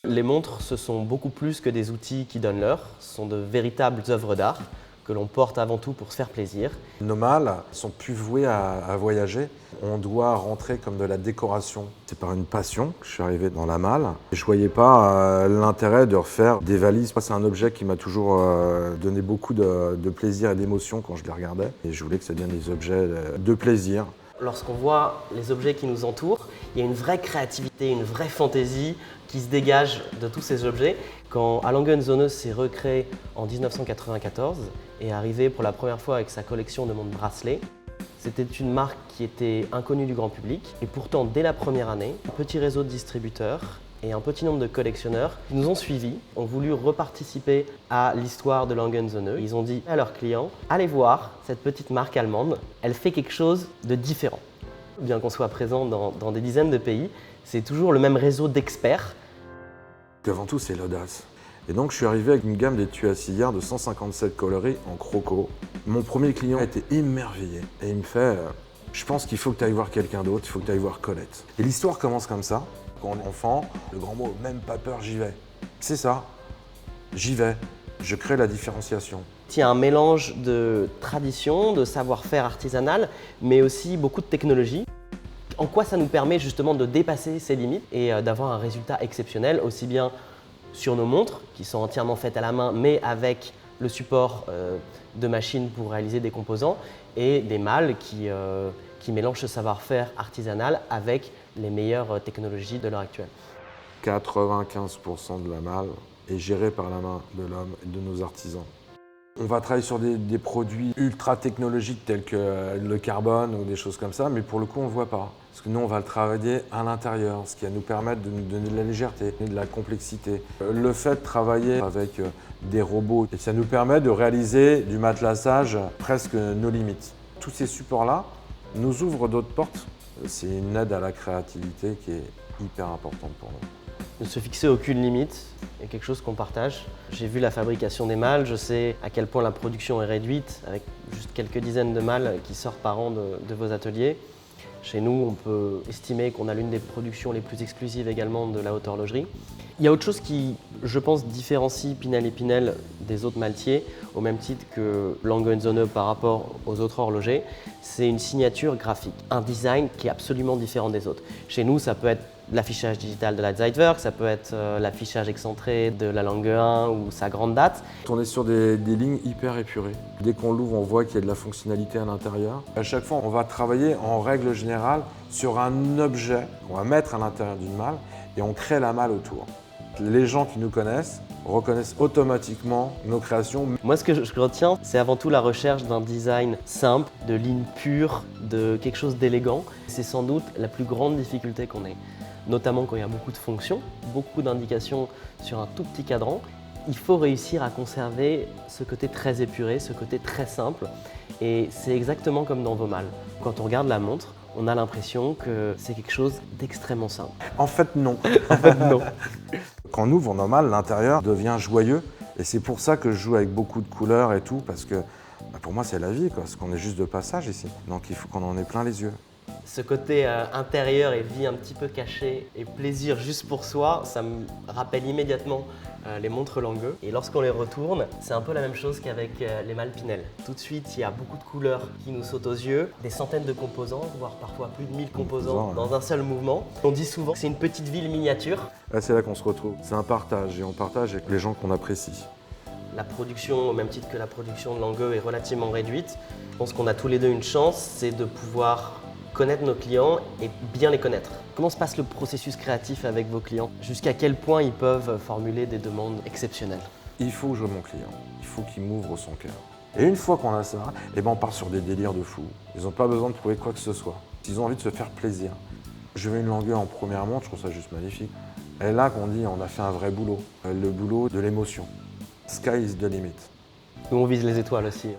Les montres, ce sont beaucoup plus que des outils qui donnent l'heure, ce sont de véritables œuvres d'art que l'on porte avant tout pour se faire plaisir. Nos mâles sont plus voués à voyager. On doit rentrer comme de la décoration. C'est par une passion que je suis arrivé dans la malle. Je ne voyais pas l'intérêt de refaire des valises. C'est un objet qui m'a toujours donné beaucoup de plaisir et d'émotion quand je les regardais. Et je voulais que ça devienne des objets de plaisir. Lorsqu'on voit les objets qui nous entourent, il y a une vraie créativité, une vraie fantaisie qui se dégage de tous ces objets. Quand A. Lange & Söhne s'est recréé en 1994 et est arrivé pour la première fois avec sa collection de montres bracelets, c'était une marque qui était inconnue du grand public. Et pourtant, dès la première année, un petit réseau de distributeurs et un petit nombre de collectionneurs nous ont suivis, ont voulu reparticiper à l'histoire de Lange & Söhne. Ils ont dit à leurs clients, allez voir cette petite marque allemande, elle fait quelque chose de différent. Bien qu'on soit présent dans des dizaines de pays, c'est toujours le même réseau d'experts. Avant tout, c'est l'audace. Et donc, je suis arrivé avec une gamme d'étuis à ciliare de 157 coloris en croco. Mon premier client était émerveillé et il me fait je pense qu'il faut que tu ailles voir quelqu'un d'autre, il faut que tu ailles voir Colette. Et l'histoire commence comme ça. Quand on est enfant, le grand mot, même pas peur, j'y vais. C'est ça, j'y vais, je crée la différenciation. Il y a un mélange de tradition, de savoir-faire artisanal, mais aussi beaucoup de technologie. En quoi ça nous permet justement de dépasser ces limites et d'avoir un résultat exceptionnel, aussi bien sur nos montres, qui sont entièrement faites à la main, mais avec le support de machines pour réaliser des composants, et des malles qui mélangent ce savoir-faire artisanal avec les meilleures technologies de l'heure actuelle. 95% de la malle est gérée par la main de l'homme et de nos artisans. On va travailler sur des produits ultra technologiques tels que le carbone ou des choses comme ça, mais pour le coup on ne le voit pas. Parce que nous on va le travailler à l'intérieur, ce qui va nous permettre de nous donner de la légèreté, de la complexité. Le fait de travailler avec des robots, et ça nous permet de réaliser du matelassage presque nos limites. Tous ces supports-là nous ouvrent d'autres portes. C'est une aide à la créativité qui est hyper importante pour nous. Ne se fixer aucune limite est quelque chose qu'on partage. J'ai vu la fabrication des malles, je sais à quel point la production est réduite, avec juste quelques dizaines de malles qui sortent par an de vos ateliers. Chez nous, on peut estimer qu'on a l'une des productions les plus exclusives également de la haute horlogerie. Il y a autre chose qui, je pense, différencie Pinel & Pinel des autres maltiers, au même titre que Lange & Söhne par rapport aux autres horlogers, c'est une signature graphique, un design qui est absolument différent des autres. Chez nous, ça peut être l'affichage digital de la Zeitwerk, ça peut être l'affichage excentré de la Lange 1 ou sa grande date. On est sur des lignes hyper épurées. Dès qu'on l'ouvre, on voit qu'il y a de la fonctionnalité à l'intérieur. À chaque fois, on va travailler en règle générale sur un objet qu'on va mettre à l'intérieur d'une malle et on crée la malle autour. Les gens qui nous connaissent reconnaissent automatiquement nos créations. Moi, ce que je retiens, c'est avant tout la recherche d'un design simple, de lignes pures, de quelque chose d'élégant. C'est sans doute la plus grande difficulté qu'on ait. Notamment quand il y a beaucoup de fonctions, beaucoup d'indications sur un tout petit cadran. Il faut réussir à conserver ce côté très épuré, ce côté très simple. Et c'est exactement comme dans vos malles. Quand on regarde la montre, on a l'impression que c'est quelque chose d'extrêmement simple. En fait, non. En fait, non. Quand on ouvre normal, l'intérieur devient joyeux. Et c'est pour ça que je joue avec beaucoup de couleurs et tout, parce que pour moi, c'est la vie, parce qu'on est juste de passage ici. Donc il faut qu'on en ait plein les yeux. Ce côté intérieur et vie un petit peu cachée et plaisir juste pour soi, ça me rappelle immédiatement les montres Lange. Et lorsqu'on les retourne, c'est un peu la même chose qu'avec les malles Pinel. Tout de suite, il y a beaucoup de couleurs qui nous sautent aux yeux, des centaines de composants, voire parfois plus de 1000 composants dans un seul mouvement. On dit souvent que c'est une petite ville miniature. C'est là qu'on se retrouve. C'est un partage et on partage avec les gens qu'on apprécie. La production, au même titre que la production de Lange, est relativement réduite. Je pense qu'on a tous les deux une chance, c'est de pouvoir connaître nos clients et bien les connaître. Comment se passe le processus créatif avec vos clients? Jusqu'à quel point ils peuvent formuler des demandes exceptionnelles? Il faut que je vois mon client, il faut qu'il m'ouvre son cœur. Et une fois qu'on a ça, on part sur des délires de fou. Ils n'ont pas besoin de trouver quoi que ce soit. Ils ont envie de se faire plaisir. Je veux une Lange en première montre, je trouve ça juste magnifique. Et là qu'on dit on a fait un vrai boulot, le boulot de l'émotion. Sky is the limit. Nous on vise les étoiles aussi.